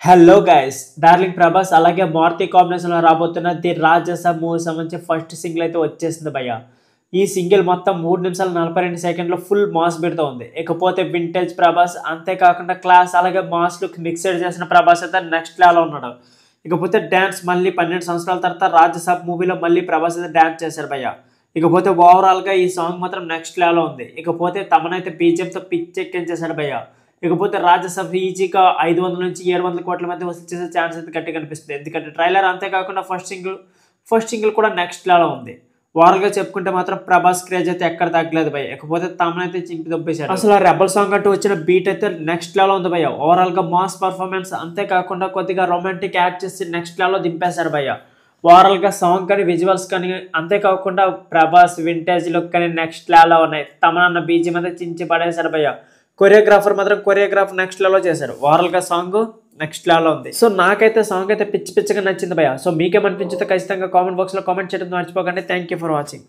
Hello guys, darling Prabhas అలాగే మారుతి కాంబినేషన్లో రాబోతున్న ది రాజస మూవీ సంబంధించి ఫస్ట్ సింగిల్ అయితే వచ్చేసింది భయ్య. ఈ సింగిల్ మొత్తం 3 నిమిషాల 42 సెకండ్లు ఫుల్ మాస్ బీట్తో ఉంది. ఇకపోతే వింటేజ్ ప్రభాస్, అంతేకాకుండా క్లాస్ అలాగే మాస్ లుక్ మిక్సెడ్ చేసిన ప్రభాస్ అయితే నెక్స్ట్ లెవెల్లో ఉన్నాడు. ఇకపోతే డ్యాన్స్ మళ్ళీ 12 సంవత్సరాల తర్వాత రాజసాబ్ మూవీలో మళ్ళీ ప్రభాస్ అయితే డ్యాన్స్ చేశారు భయ్య. ఇకపోతే ఓవరాల్గా ఈ సాంగ్ మాత్రం నెక్స్ట్ లెవెల్లో ఉంది. ఇకపోతే తమనైతే బీజిఎంతో పిచ్చెక్కించేశాడు భయ్య. ఇకపోతే రాజసభ ఈజీగా 500 నుంచి 700 కోట్ల మధ్య వసూలు చేసే ఛాన్స్ అయితే గట్టిగా కనిపిస్తుంది. ఎందుకంటే ట్రైలర్ అంతేకాకుండా ఫస్ట్ సింగిల్ కూడా నెక్స్ట్ లెవెల్ ఉంది. ఓవరాల్గా చెప్పుకుంటే మాత్రం ప్రభాస్ క్రేజ్ అయితే ఎక్కడ తగ్గలేదు భయ్య. ఇకపోతే తమనైతే చింపి దొబ్బేశాడు. అసలు రెబల్ సాంగ్ అంటూ వచ్చిన బీట్ అయితే నెక్స్ట్ లెవెల్ ఉంది భయ్య. ఓవరాల్గా మాస్ పర్ఫార్మెన్స్ అంతేకాకుండా కొద్దిగా రొమాంటిక్ యాడ్ చేసి నెక్స్ట్ లెవెల్లో దింపేశారు భయ్య. ఓవరాల్గా సాంగ్ కానీ విజువల్స్ కానీ అంతేకాకుండా ప్రభాస్ వింటేజ్ లుక్ కానీ నెక్స్ట్ లెవెల్లో ఉన్నాయి. తమనన్న బీజిఎం అయితే చించి పడేశారు భయ్య. కొరియోగ్రాఫర్ నెక్స్ట్ లెవెల్లో చేశారు. ఓవరాల్గా సాంగ్ నెక్స్ట్ లెవెల్లో ఉంది. సో నాకైతే సాంగ్ అయితే పిచ్చిగా నచ్చింది భయ్య. సో మీకేమనిపించిందో ఖచ్చితంగా కామెంట్ బాక్స్లో కామెంట్ చేయడం మర్చిపోకండి. Thank you for watching.